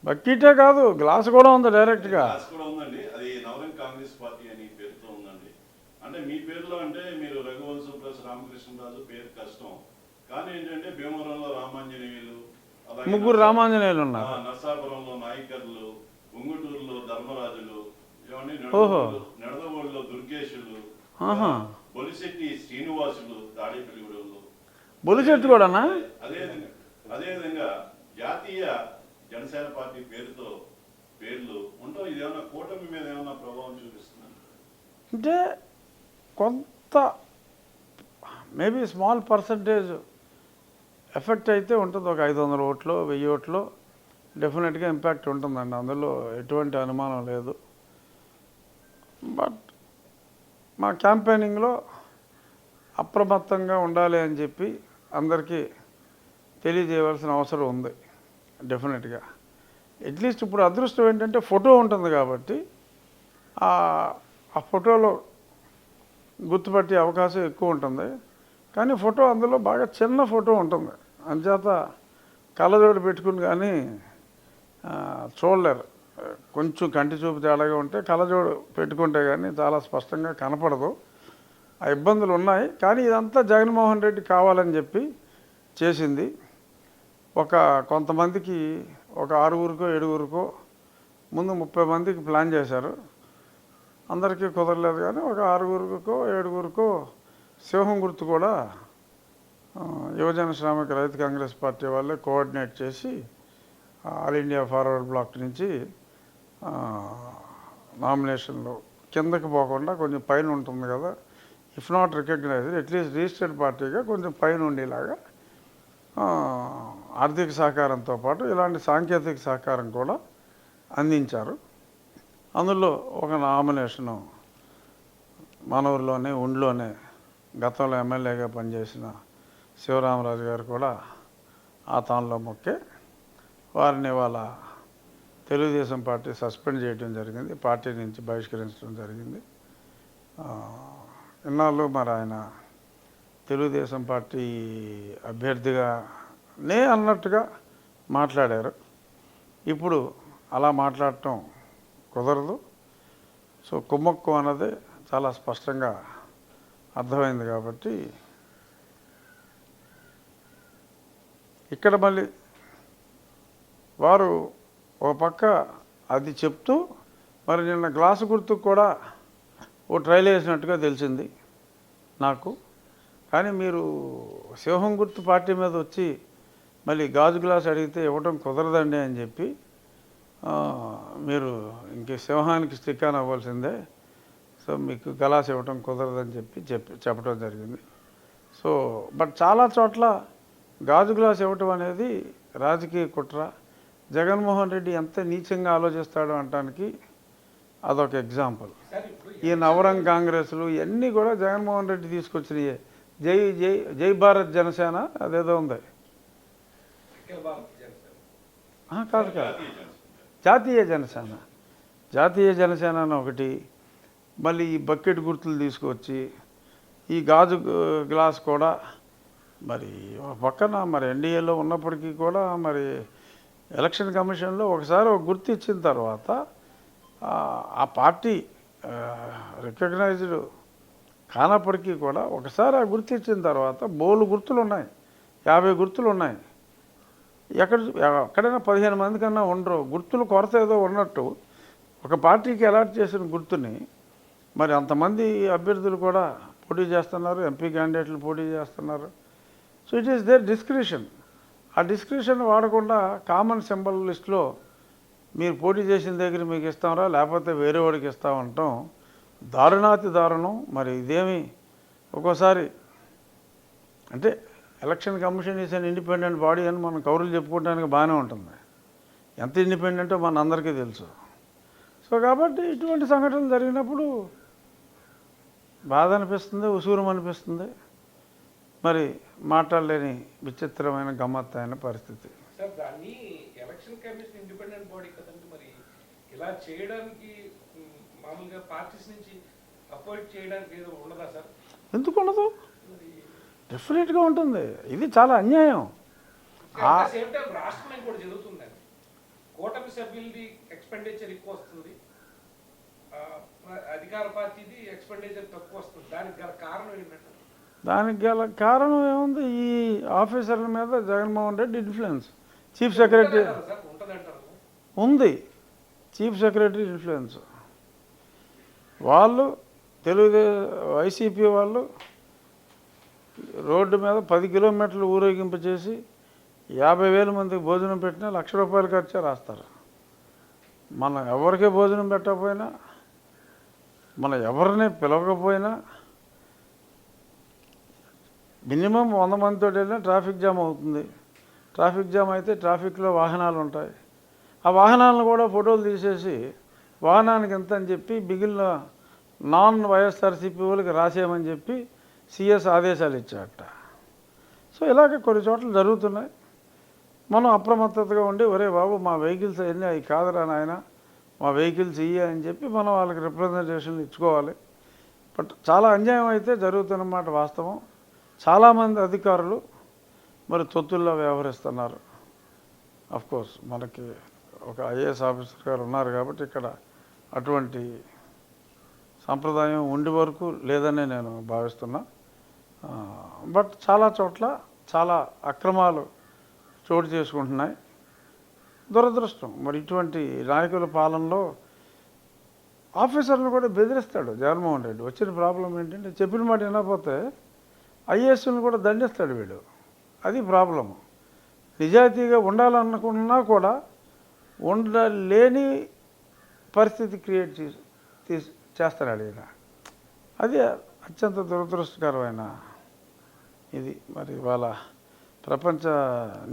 బకెటే కాదు గ్లాస్ కూడా ఉంది డైరెక్ట్గా. గ్లాస్ కూడా ఉందండి. అది నవరంగ్ కాంగ్రెస్ పార్టీ అని పేరుతో ఉందండి. అంటే మీ పేరులో అంటే మీరు రఘువంశం ప్లస్ రామకృష్ణరాజు పేరు కష్టం, కానీ ఏంటంటే భీమవరంలో రామాంజనేయులు, ముగ్గురు రామాంజనేయులు ఉన్నారు, నర్సాపురంలో నాయకర్లు, ఉంగుటూరులో ధర్మరాజులు, నెడదవోళ్ళలో దుర్గేశులు, బొలిశెట్టి శ్రీనివాసులు, తాడేపల్లిగూడెంలో బొలిశెట్టి కూడానా. అదేవిధంగా జాతీయ జనసేన పార్టీ పేరుతో పేర్లు ఉంటాం. ఇది ఏమన్నా కూటమి మీద ఏమన్నా ప్రభావం చూపిస్తుంది అంటే కొంత మేబీ స్మాల్ పర్సంటేజ్ ఎఫెక్ట్ అయితే ఉంటుంది. ఒక 500 ఓట్లు 1000 ఓట్లు డెఫినెట్గా ఇంపాక్ట్ ఉంటుందండి, అందులో ఎటువంటి అనుమానం లేదు. బట్ మా క్యాంపెయినింగ్లో అప్రమత్తంగా ఉండాలి అని చెప్పి అందరికీ తెలియజేయవలసిన అవసరం ఉంది డెఫినెట్గా. అట్లీస్ట్ ఇప్పుడు అదృష్టం ఏంటంటే ఫోటో ఉంటుంది కాబట్టి ఆ ఫోటోలో గుర్తుపట్టే అవకాశం ఎక్కువ ఉంటుంది. కానీ ఫోటో అందులో బాగా చిన్న ఫోటో ఉంటుంది, అంచేత కళ్ళజోడు పెట్టుకుని కానీ చూడలేరు. కొంచెం కంటి చూపు తేడాగా ఉంటే కళ్ళజోడు పెట్టుకుంటే కానీ చాలా స్పష్టంగా కనపడదు. ఆ ఇబ్బందులు ఉన్నాయి. కానీ ఇదంతా జగన్మోహన్ రెడ్డి కావాలని చెప్పి చేసింది. కొంతమందికి ఒక 6గురికో 7గురికో ముందు 30 మందికి ప్లాన్ చేశారు. అందరికీ కుదరలేదు, కానీ ఒక 6గురికో 7గురికో సింహం గుర్తు కూడా యువజన శ్రామిక రైతు కాంగ్రెస్ పార్టీ వాళ్ళే కోఆర్డినేట్ చేసి ఆల్ ఇండియా ఫార్వర్డ్ బ్లాక్ నుంచి నామినేషన్లు కిందకి పోకుండా కొంచెం పైన ఉంటుంది కదా, if not recognised at least registered పార్టీగా కొంచెం పైన ఉండేలాగా ఆర్థిక సహకారంతో పాటు ఇలాంటి సాంకేతిక సహకారం కూడా అందించారు. అందులో ఒక నామినేషను మన ఊరిలోనే ఉండిలోనే గతంలో ఎమ్మెల్యేగా పనిచేసిన శివరామరాజు గారు కూడా ఆ తానులో మొక్కే వారిని వాళ్ళ తెలుగుదేశం పార్టీ సస్పెండ్ చేయడం జరిగింది, పార్టీ నుంచి బహిష్కరించడం జరిగింది. ఇన్నాళ్ళు మరి ఆయన తెలుగుదేశం పార్టీ అభ్యర్థిగానే అన్నట్టుగా మాట్లాడారు. ఇప్పుడు అలా మాట్లాడటం కుదరదు. సో కుమ్మక్కు అన్నది చాలా స్పష్టంగా అర్థమైంది కాబట్టి ఇక్కడ మళ్ళీ వారు ఒక పక్క అది చెప్తూ మరి నిన్న గ్లాసు గుర్తుకు కూడా ఓ ట్రైల్ వేసినట్టుగా తెలిసింది నాకు. కానీ మీరు సింహం గుర్తు పార్టీ మీద వచ్చి మళ్ళీ గాజు గ్లాస్ అడిగితే ఇవ్వడం కుదరదండి అని చెప్పి మీరు ఇంక సింహానికి స్టిక్ ఆన్ అవ్వాల్సిందే, సో మీకు గ్లాస్ ఇవ్వడం కుదరదని చెప్పడం జరిగింది. సో బట్ చాలా చోట్ల గాజు గ్లాస్ ఇవ్వటం అనేది రాజకీయ కుట్ర. జగన్మోహన్ రెడ్డి ఎంత నీచంగా ఆలోచిస్తాడో అనటానికి అదొక ఎగ్జాంపుల్. ఈ నవరంగ్ కాంగ్రెస్లు ఇవన్నీ కూడా జగన్మోహన్ రెడ్డి తీసుకొచ్చినాయే. జై జై జై భారత్ జనసేన అదేదో ఉంది, కాదు జాతీయ జనసేన జాతీయ జనసేన అని ఒకటి, మళ్ళీ ఈ బకెట్ గుర్తులు తీసుకొచ్చి ఈ గాజు గ్లాస్ కూడా మరి ఒక పక్కన మరి ఎన్డీఏలో ఉన్నప్పటికీ కూడా మరి ఎలక్షన్ కమిషన్లో ఒకసారి ఒక గుర్తు ఇచ్చిన తర్వాత ఆ పార్టీ రికగ్నైజ్డ్ కానప్పటికీ కూడా ఒకసారి ఆ గుర్తు ఇచ్చిన తర్వాత బోలు గుర్తులు ఉన్నాయి, 50 గుర్తులు ఉన్నాయి. ఎక్కడైనా 15 మంది కన్నా ఉండరు. గుర్తులు కొరత ఏదో ఉన్నట్టు ఒక పార్టీకి అలాట్ చేసిన గుర్తుని మరి అంతమంది అభ్యర్థులు కూడా పోటీ చేస్తున్నారు, ఎంపీ క్యాండిడేట్లు పోటీ చేస్తున్నారు. So it is their discretion. ఆ డిస్క్రిషన్ వాడకుండా కామన్ సింబల్ లిస్ట్లో మీరు పోటీ చేసిన దగ్గర మీకు ఇస్తాంరా లేకపోతే వేరే వాడికి ఇస్తామంటాం దారుణాతి దారుణం. మరి ఇదేమి ఒక్కోసారి అంటే election commission is an independent body అని మనం కౌరులు చెప్పుకోవడానికి బాగానే ఉంటుంది. ఎంత ఇండిపెండెంటో మన అందరికీ తెలుసు. సో కాబట్టి ఇటువంటి సంఘటనలు జరిగినప్పుడు బాధ అనిపిస్తుంది, ఉసూరం అనిపిస్తుంది. మరి మాట్లాడలేని విచిత్రమైన గమ్మత్తైన పరిస్థితి. సార్ దాన్ని ఎలక్షన్ కమిషన్ ఇండిపెండెంట్ బాడీ కదండి, మరి ఇలా చేయడానికి మామూలుగా పార్టీస్ నుంచి అపాయింట్ చేయడానికి ఏదో ఉండదా సార్? ఎందుకు ఉండదు? డెఫినెట్గా ఉంటుంది. ఇది చాలా అన్యాయం. సేమ్ టైం రాష్ట్రంలో కూడా జరుగుతుందండి, కూటమి సభ్యులది ఎక్స్పెండిచర్ ఎక్కువ వస్తుంది, అధికార పార్టీది ఎక్స్పెండిచర్ తక్కువ వస్తుంది. దానికి గల కారణం ఏంటంటే? దానికి గల కారణం ఏముంది? ఈ ఆఫీసర్ల మీద Jaganmohan Reddy influence, chief secretary ఉంది, చీఫ్ సెక్రటరీ ఇన్ఫ్లుయెన్స్. వాళ్ళు వైసీపీ వాళ్ళు రోడ్డు మీద 10 కిలోమీటర్లు ఊరేగింపు చేసి 50,000 మందికి భోజనం పెట్టినా ₹1,00,000 ఖర్చే రాస్తారు. మనం ఎవరికే భోజనం పెట్టకపోయినా, మనం ఎవరిని పిలవకపోయినా మినిమం 100 మందితో వెళ్ళినా ట్రాఫిక్ జామ్ అవుతుంది. ట్రాఫిక్ జామ్ అయితే ట్రాఫిక్లో వాహనాలు ఉంటాయి. ఆ వాహనాలను కూడా ఫోటోలు తీసేసి వాహనానికి ఎంత అని చెప్పి మిగిలిన నాన్ వైఎస్ఆర్సీపీ వాళ్ళకి రాసేయమని చెప్పి సిఎస్ ఆదేశాలు ఇచ్చారట. సో ఇలాగ కొన్ని చోట్ల జరుగుతున్నాయి. మనం అప్రమత్తతగా ఉండి ఒరే బాబు మా వెహికల్స్ అన్నీ అవి కాదురా నాయన, మా వెహికల్స్ ఇయ్య అని చెప్పి మనం వాళ్ళకి రిప్రజెంటేషన్లు ఇచ్చుకోవాలి. బట్ చాలా అన్యాయం అయితే జరుగుతున్నమాట వాస్తవం. చాలామంది అధికారులు మరి తొత్తుల్లో వ్యవహరిస్తున్నారు. అఫ్కోర్స్ మనకి ఒక ఐఏఎస్ ఆఫీసర్ గారు ఉన్నారు కాబట్టి ఇక్కడ అటువంటి సంప్రదాయం ఉండి వరకు లేదనే నేను భావిస్తున్నా. బట్ చాలా చోట్ల చాలా అక్రమాలు చోటు చేసుకుంటున్నాయి. దురదృష్టం. మరి ఇటువంటి నాయకుల పాలనలో ఆఫీసర్లు కూడా బెదిరిస్తాడు జగన్మోహన్ రెడ్డి. వచ్చిన ప్రాబ్లం ఏంటంటే చెప్పిన మాట వినకపోతే ఐఏఎస్ని కూడా దండిస్తాడు వీడు. అది ప్రాబ్లము. నిజాయితీగా ఉండాలనుకున్నా కూడా ఉండలేని పరిస్థితి క్రియేట్ చేస్తున్నాడు ఈయన. అది అత్యంత దురదృష్టకరమైన ఇది. మరి ఇవాళ ప్రపంచ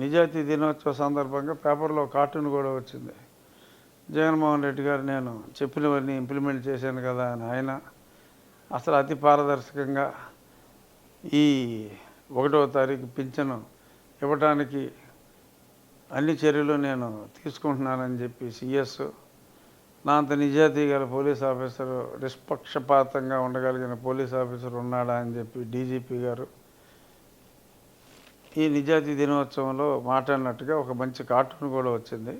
నిజాయితీ దినోత్సవ సందర్భంగా పేపర్లో కార్టూన్ కూడా వచ్చింది. జగన్మోహన్ రెడ్డి గారు నేను చెప్పినవన్నీ ఇంప్లిమెంట్ చేశాను కదా అని ఆయన అసలు అతి పారదర్శకంగా ఈ 1వ తారీఖు పింఛను ఇవ్వడానికి అన్ని చర్యలు నేను తీసుకుంటున్నానని చెప్పి సిఎస్, నా అంత నిజాయితీ గల పోలీస్ ఆఫీసరు, నిష్పక్షపాతంగా ఉండగలిగిన పోలీస్ ఆఫీసర్ ఉన్నాడా అని చెప్పి డీజీపీ గారు ఈ నిజాయితీ దినోత్సవంలో మాట్లాడినట్టుగా ఒక మంచి కార్టూన్ కూడా వచ్చింది.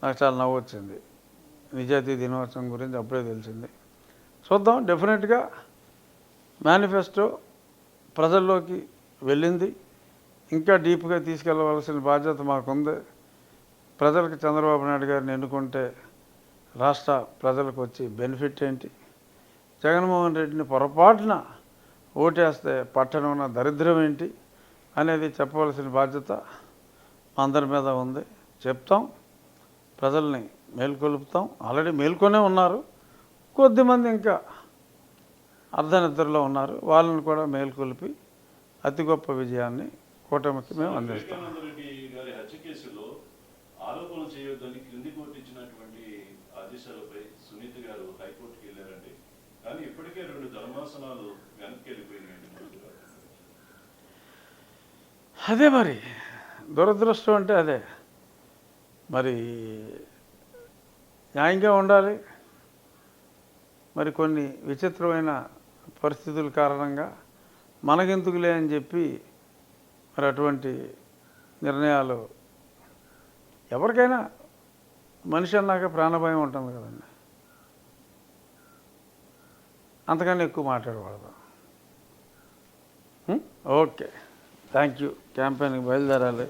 నాకు చాలా నవ్వు వచ్చింది. నిజాయితీ దినోత్సవం గురించి అప్పుడే తెలిసింది. చూద్దాం. డెఫినెట్గా మేనిఫెస్టో ప్రజల్లోకి వెళ్ళింది. ఇంకా డీప్గా తీసుకెళ్ళవలసిన బాధ్యత మాకుంది. ప్రజలకు చంద్రబాబు నాయుడు గారిని ఎన్నుకుంటే రాష్ట్ర ప్రజలకు వచ్చి బెనిఫిట్ ఏంటి, జగన్మోహన్ రెడ్డిని పొరపాటున ఓటేస్తే పట్టణం దరిద్రం ఏంటి అనేది చెప్పవలసిన బాధ్యత అందరి మీద ఉంది. చెప్తాం, ప్రజల్ని మేల్కొలుపుతాం. ఆల్రెడీ మేల్కొనే ఉన్నారు, కొద్దిమంది ఇంకా అర్ధనిద్రలో ఉన్నారు. వాళ్ళని కూడా మేల్కొలిపి అతి గొప్ప విజయాన్ని కూటమికి మేము అందిస్తాం. రెడ్డి గారి హత్య కేసులో ఆరోపణ చేయొద్దని క్రింది కోర్టు ఇచ్చినటువంటి ఆదేశాలపై సునీత గారు హైకోర్టుకి వెళ్ళారండి. కానీ ఇప్పటికే 2 ధర్మాసనాలు వెనక్కి వెళ్ళిపోయినాయండి. అదే మరి దురదృష్టం అంటే అదే. మరి న్యాయంగా ఉండాలి. మరి కొన్ని విచిత్రమైన పరిస్థితుల కారణంగా మనకెందుకులే అని చెప్పి మరి అటువంటి నిర్ణయాలు, ఎవరికైనా మనిషి అన్నాక ప్రాణభయం ఉంటుంది కదండి, అంతకన్నా ఎక్కువ మాట్లాడకూడదు. Okay, thank you. క్యాంపెయిన్కి బయలుదేరాలి.